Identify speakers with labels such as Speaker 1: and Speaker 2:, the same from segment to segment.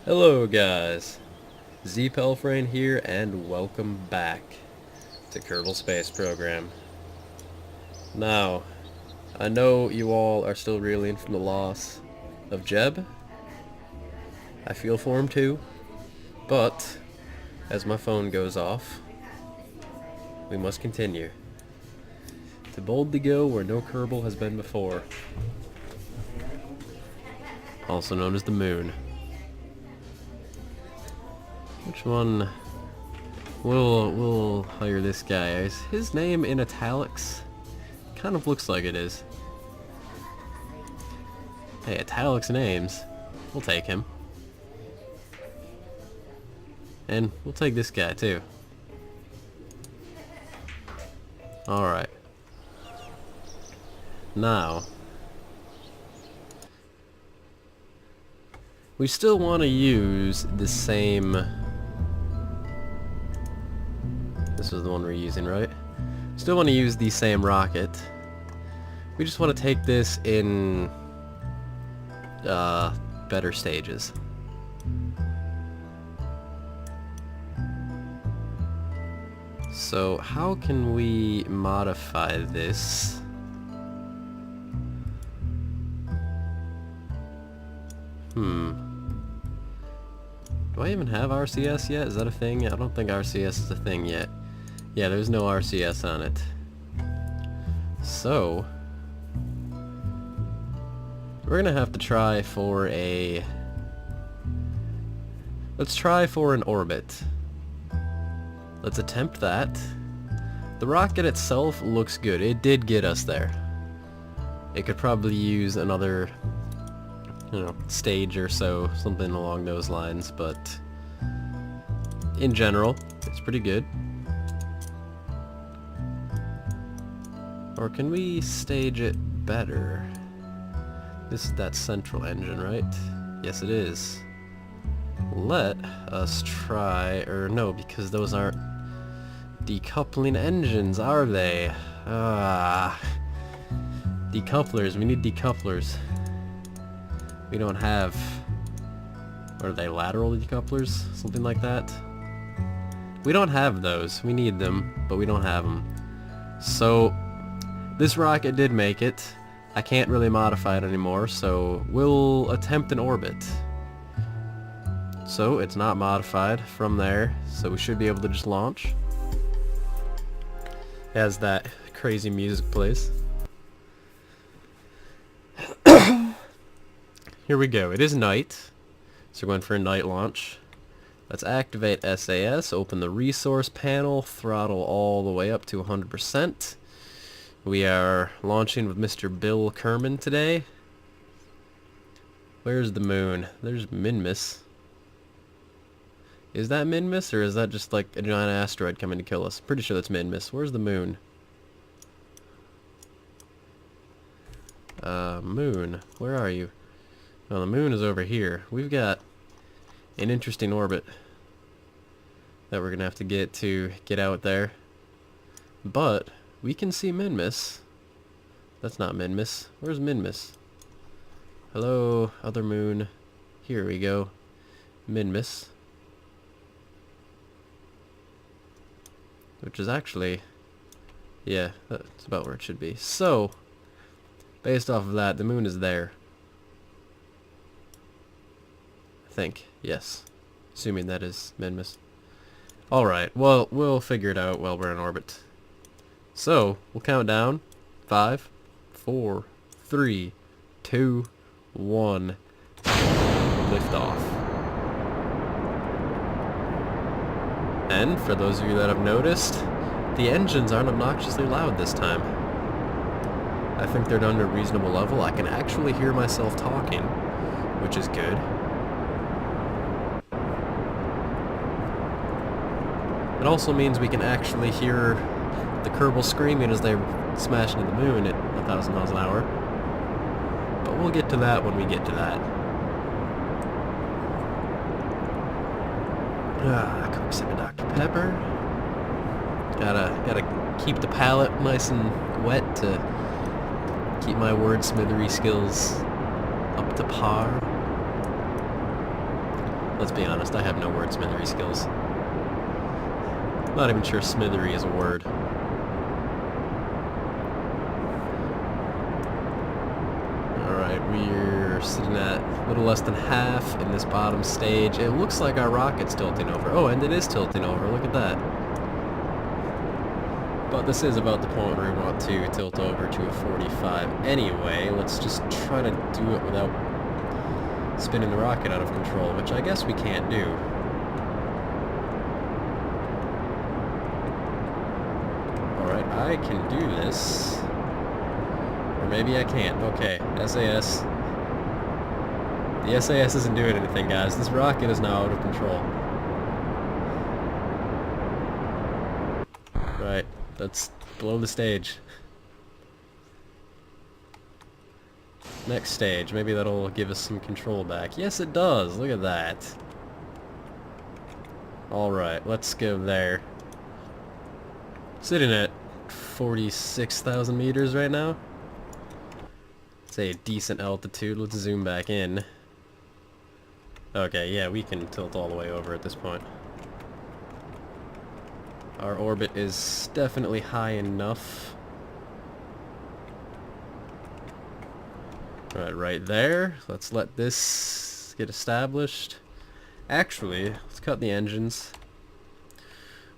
Speaker 1: Hello guys, Pelfrain here and welcome back to Kerbal Space Program. Now, I know you all are still reeling from the loss of Jeb. I feel for him too, but as my phone goes off, we must continue. To boldly go where no Kerbal has been before. Also known as the moon. Which one? We'll hire this guy. Is his name in italics? Kind of looks like it is. Hey, italics names. We'll take him. And we'll take this guy too. Alright. Now, we still want to use the same... This is the one we're using, right? Still want to use the same rocket. We just want to take this in better stages. So how can we modify this? Do I even have RCS yet? Is that a thing? I don't think RCS is a thing yet. Yeah, there's no RCS on it. So, we're gonna have to try for a... Let's try for an orbit. Let's attempt that. The rocket itself looks good. It did get us there. It could probably use another, stage or so, something along those lines, but in general, it's pretty good. Or can we stage it better? This is that central engine, right? Yes, it is. Let us try, or no, because those aren't decoupling engines, are they? Decouplers, we need decouplers. We don't have... Are they lateral decouplers? Something like that? We don't have those. We need them, but we don't have them. So, this rocket did make it. I can't really modify it anymore, so we'll attempt an orbit. So, it's not modified from there, so we should be able to just launch. As that crazy music plays. Here we go. It is night, so we're going for a night launch. Let's activate SAS, open the resource panel, throttle all the way up to 100%. We are launching with Mr. Bill Kerman today. Where's the moon? There's Minmus. Is that Minmus, or is that just like a giant asteroid coming to kill us? Pretty sure that's Minmus. Where's the moon? Moon. Where are you? Oh, the moon is over here. We've got an interesting orbit that we're gonna have to get out there. But we can see Minmus. That's not Minmus. Where's Minmus? Hello, other moon. Here we go. Minmus. Which is actually... Yeah, that's about where it should be. So, based off of that, the moon is there. I think. Yes. Assuming that is Minmus. Alright, well, we'll figure it out while we're in orbit. So, we'll count down. 5, 4, 3, 2, 1. Lift off. And, for those of you that have noticed, the engines aren't obnoxiously loud this time. I think they're done to a reasonable level. I can actually hear myself talking, which is good. It also means we can actually hear the Kerbal screaming as they smash into the moon at 1,000 miles an hour. But we'll get to that when we get to that. Coke sip of Dr. Pepper. Gotta keep the palate nice and wet to keep my wordsmithery skills up to par. Let's be honest, I have no wordsmithery skills. Not even sure smithery is a word. Alright, we're sitting at a little less than half in this bottom stage. It looks like our rocket's tilting over. Oh, and it is tilting over. Look at that. But this is about the point where we want to tilt over to a 45 anyway. Let's just try to do it without spinning the rocket out of control, which I guess we can't do. Alright, I can do this. Or maybe I can't. Okay, SAS. The SAS isn't doing anything, guys. This rocket is now out of control. Right, that's below the stage. Next stage, maybe that'll give us some control back. Yes, it does. Look at that. Alright, let's go there. Sitting at 46,000 meters right now. Say a decent altitude. Let's zoom back in. Okay, yeah, we can tilt all the way over at this point. Our orbit is definitely high enough. Right there. Let's let this get established. Actually, let's cut the engines.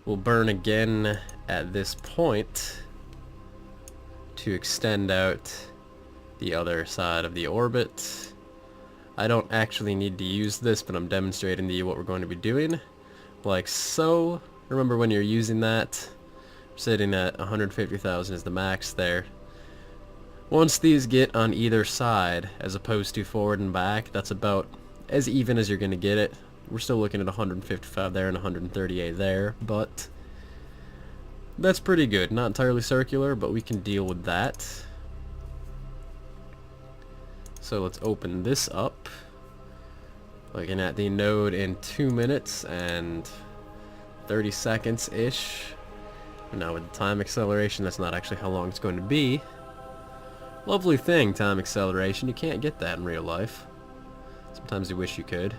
Speaker 1: We'll burn again at this point to extend out the other side of the orbit. I don't actually need to use this, but I'm demonstrating to you what we're going to be doing. Like so. Remember when you're using that, sitting at 150,000 is the max there. Once these get on either side, as opposed to forward and back, that's about as even as you're going to get it. We're still looking at 155 there and 138 there, but that's pretty good. Not entirely circular, but we can deal with that. So let's open this up. Looking at the node in 2 minutes and 30 seconds-ish. Now with the time acceleration, that's not actually how long it's going to be. Lovely thing, time acceleration. You can't get that in real life. Sometimes you wish you could.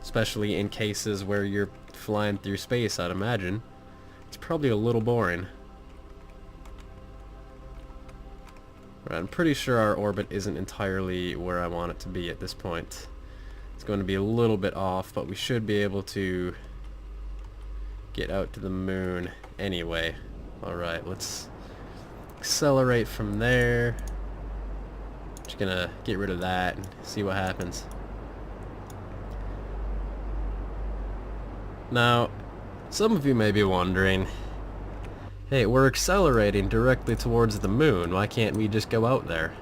Speaker 1: Especially in cases where you're flying through space, I'd imagine. It's probably a little boring. Right, I'm pretty sure our orbit isn't entirely where I want it to be at this point. It's going to be a little bit off, but we should be able to get out to the moon anyway. Alright, let's accelerate from there. Just gonna get rid of that and see what happens. Now, some of you may be wondering, hey, we're accelerating directly towards the moon. Why can't we just go out there?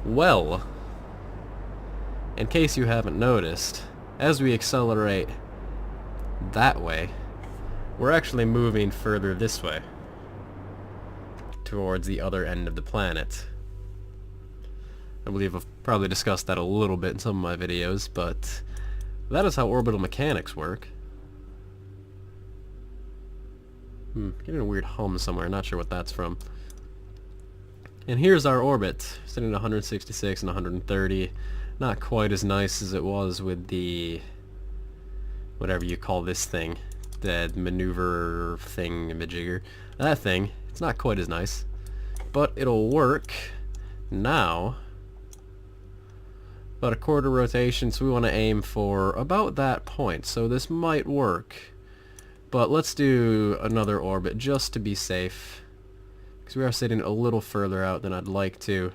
Speaker 1: Well, in case you haven't noticed, as we accelerate that way, we're actually moving further this way, towards the other end of the planet. I believe I've probably discussed that a little bit in some of my videos, but that is how orbital mechanics work. Getting a weird hum somewhere, not sure what that's from. And here's our orbit, sitting at 166 and 130. Not quite as nice as it was with the, whatever you call this thing, the maneuver thing, majigger. That thing, it's not quite as nice, but it'll work. Now, about a quarter rotation, so we want to aim for about that point. So this might work, but let's do another orbit just to be safe, because we are sitting a little further out than I'd like to.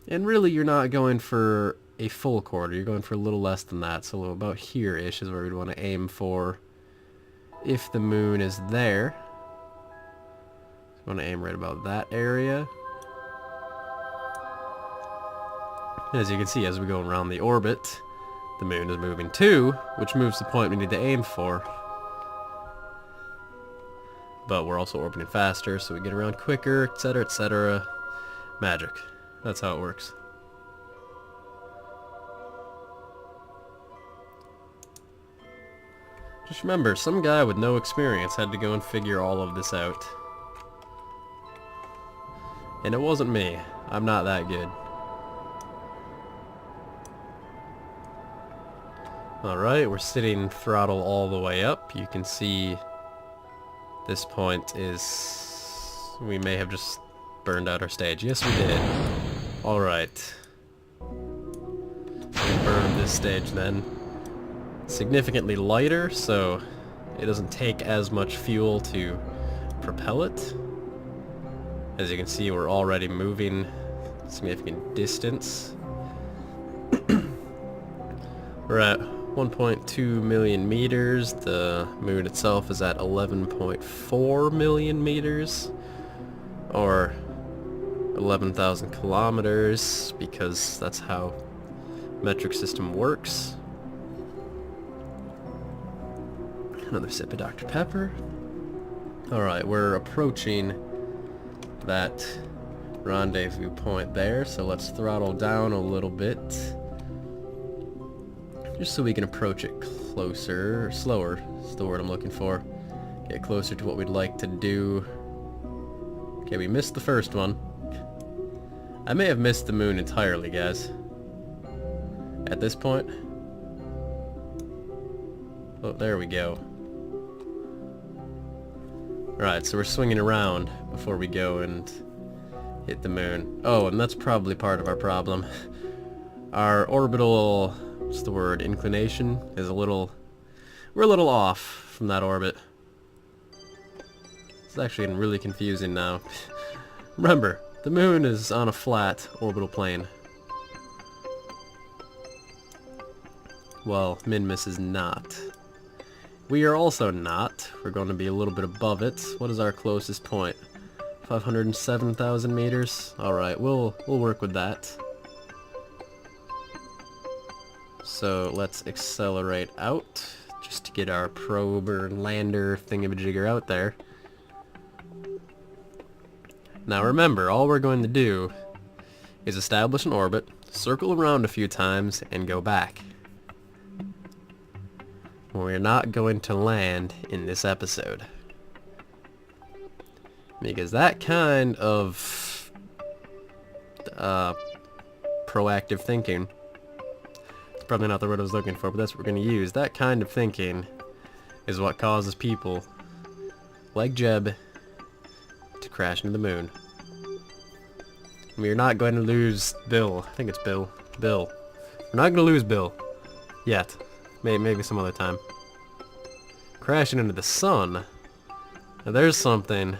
Speaker 1: And really, you're not going for a full quarter, you're going for a little less than that, so about here-ish is where we'd want to aim for if the moon is there. So we want to aim right about that area. And as you can see, as we go around the orbit, the moon is moving too, which moves the point we need to aim for. But we're also orbiting faster, so we get around quicker, etc., etc. Magic. That's how it works. Just remember, some guy with no experience had to go and figure all of this out. And it wasn't me. I'm not that good. Alright, we're sitting throttle all the way up. You can see this point is... we may have just burned out our stage. Yes, we did. Alright. We burned this stage then. Significantly lighter, so it doesn't take as much fuel to propel it. As you can see, we're already moving significant distance. We're at 1.2 million meters. The moon itself is at 11.4 million meters, or 11,000 kilometers, because that's how metric system works. Another sip of Dr. Pepper. Alright, we're approaching that rendezvous point there, so let's throttle down a little bit. Just so we can approach it closer, or slower, is the word I'm looking for. Get closer to what we'd like to do. Okay, we missed the first one. I may have missed the moon entirely, guys. At this point. Oh, there we go. Alright, so we're swinging around before we go and hit the moon. Oh, and that's probably part of our problem. Our orbital... what's the word? Inclination is a little... we're a little off from that orbit. It's actually getting really confusing now. Remember, the moon is on a flat orbital plane. Well, Minmus is not. We are also not. We're going to be a little bit above it. What is our closest point? 507,000 meters? Alright, we'll work with that. So let's accelerate out, just to get our probe or lander thingamajigger out there. Now remember, all we're going to do is establish an orbit, circle around a few times, and go back. We're not going to land in this episode. Because that kind of proactive thinking, it's probably not the word I was looking for, but that's what we're going to use. That kind of thinking is what causes people like Jeb to crash into the moon. We're not going to lose Bill. I think it's Bill. Bill. We're not going to lose Bill. Yet. Maybe some other time. Crashing into the sun. Now there's something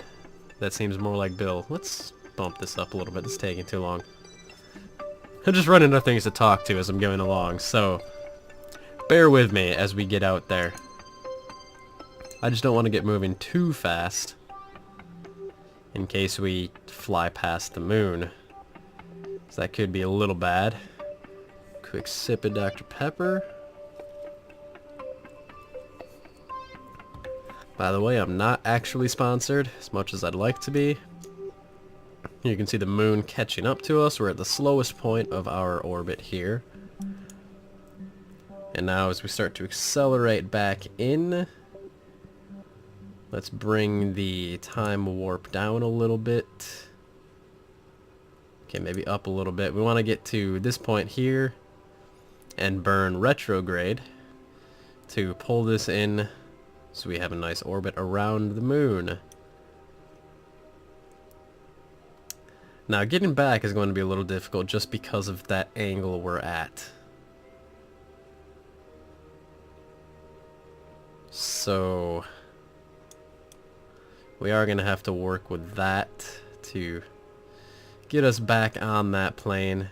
Speaker 1: that seems more like Bill. Let's bump this up a little bit. It's taking too long. I'm just running out of things to talk to as I'm going along, so bear with me as we get out there. I just don't want to get moving too fast in case we fly past the moon. So that could be a little bad. Quick sip of Dr. Pepper. By the way, I'm not actually sponsored, as much as I'd like to be. You can see the moon catching up to us. We're at the slowest point of our orbit here. And now as we start to accelerate back in, let's bring the time warp down a little bit. Okay, maybe up a little bit. We want to get to this point here and burn retrograde to pull this in so we have a nice orbit around the moon. Now getting back is going to be a little difficult just because of that angle we're at. So we are going to have to work with that to get us back on that plane.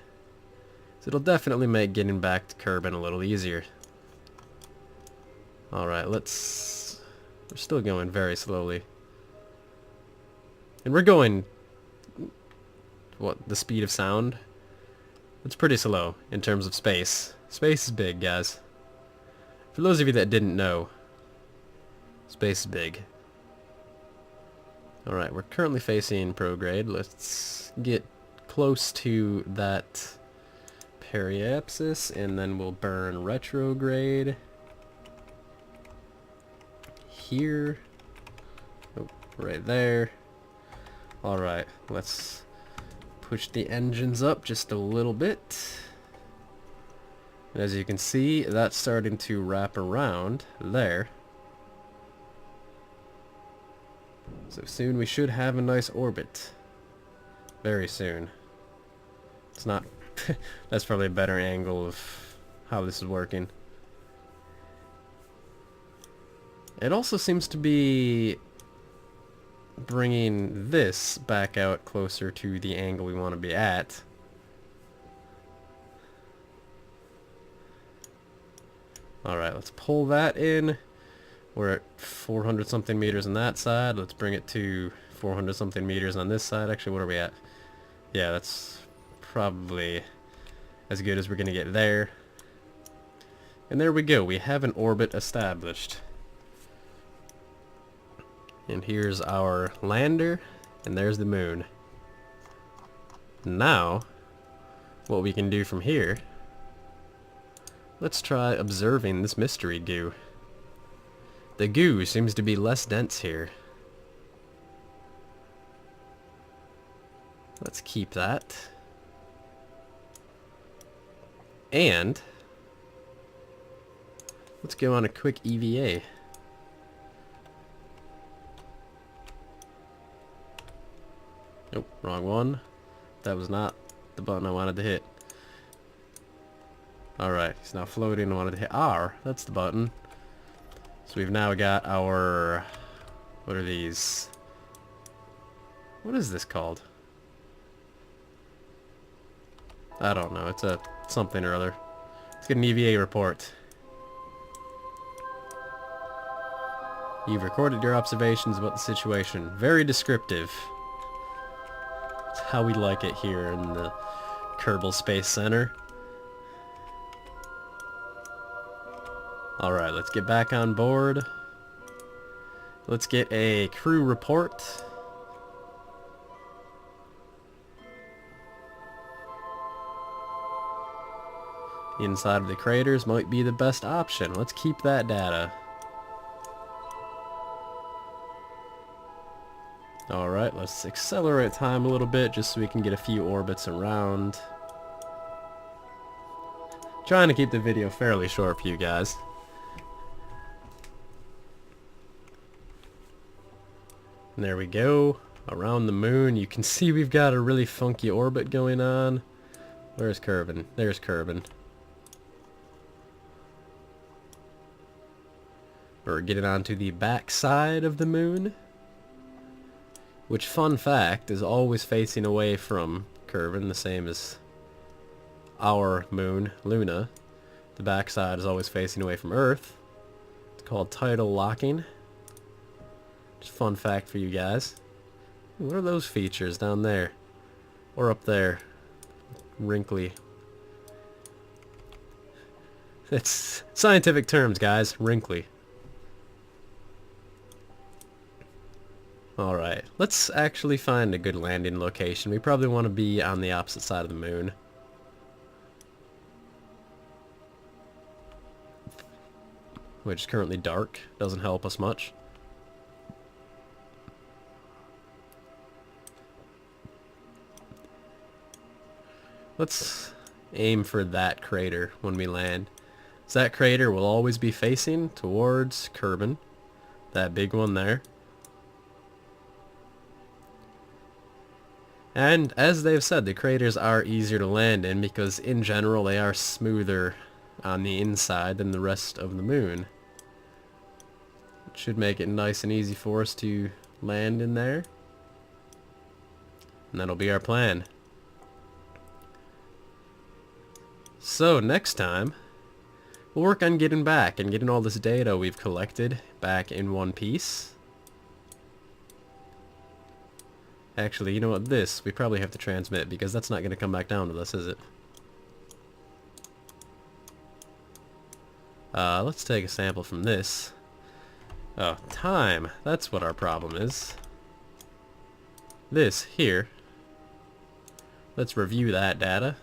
Speaker 1: So it'll definitely make getting back to Kerbin a little easier. Alright, we're still going very slowly. And we're going, what, the speed of sound? It's pretty slow in terms of space. Space is big, guys. For those of you that didn't know, space is big. Alright, we're currently facing prograde. Let's get close to that periapsis, and then we'll burn retrograde here. Oh, right there. Alright, let's push the engines up just a little bit. And as you can see, that's starting to wrap around there. So soon we should have a nice orbit. Very soon. It's not... That's probably a better angle of how this is working. It also seems to be bringing this back out closer to the angle we want to be at. Alright, let's pull that in. We're at 400 something meters on that side. Let's bring it to 400 something meters on this side. Actually, what are we at? Yeah, that's probably as good as we're going to get there. And there we go. We have an orbit established. And here's our lander, and there's the moon. Now, what we can do from here, let's try observing this mystery goo. The goo seems to be less dense here. Let's keep that. And let's go on a quick EVA. Nope, wrong one. That was not the button I wanted to hit. Alright, he's now floating. I wanted to hit R. That's the button. So we've now got our... What are these? What is this called? I don't know. It's a something or other. Let's get an EVA report. You've recorded your observations about the situation. Very descriptive. It's how we like it here in the Kerbal Space Center. Alright, let's get back on board. Let's get a crew report. Inside of the craters might be the best option. Let's keep that data. Alright, let's accelerate time a little bit just so we can get a few orbits around. Trying to keep the video fairly short for you guys. And there we go. Around the moon. You can see we've got a really funky orbit going on. Where's Kerbin? There's Kerbin. We're getting onto the back side of the moon. Which, fun fact, is always facing away from Kerbin, the same as our moon, Luna. The back side is always facing away from Earth. It's called tidal locking. Just a fun fact for you guys. What are those features down there? Or up there? Wrinkly. It's scientific terms, guys. Wrinkly. Alright, let's actually find a good landing location. We probably want to be on the opposite side of the moon. Which is currently dark. Doesn't help us much. Let's aim for that crater when we land. So that crater will always be facing towards Kerbin. That big one there. And as they've said, the craters are easier to land in because in general they are smoother on the inside than the rest of the moon. It should make it nice and easy for us to land in there. And that'll be our plan. So next time, we'll work on getting back and getting all this data we've collected back in one piece. Actually, you know what? This, we probably have to transmit because that's not going to come back down to us, is it? Let's take a sample from this. Oh, time. That's what our problem is. This here. Let's review that data.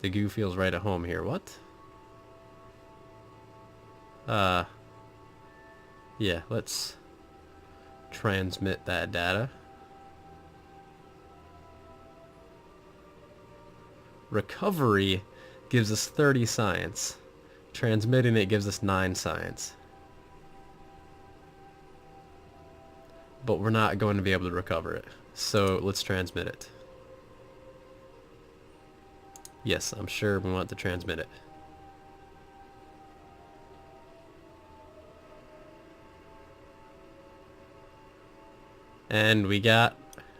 Speaker 1: The goo feels right at home here. What? Yeah, let's transmit that data. Recovery gives us 30 science. Transmitting it gives us 9 science. But we're not going to be able to recover it. So let's transmit it. Yes, I'm sure we want to transmit it. And we got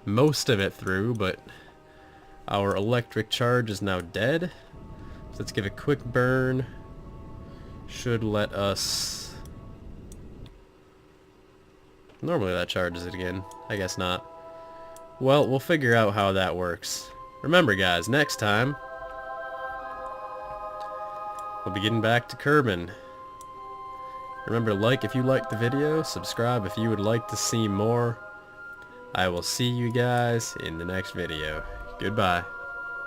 Speaker 1: most of it through, but our electric charge is now dead. So let's give it a quick burn. Should let us... Normally that charges it again. I guess not. Well, we'll figure out how that works. Remember guys, next time we'll be getting back to Kerbin. Remember, like if you liked the video, subscribe if you would like to see more. I will see you guys in the next video. Goodbye.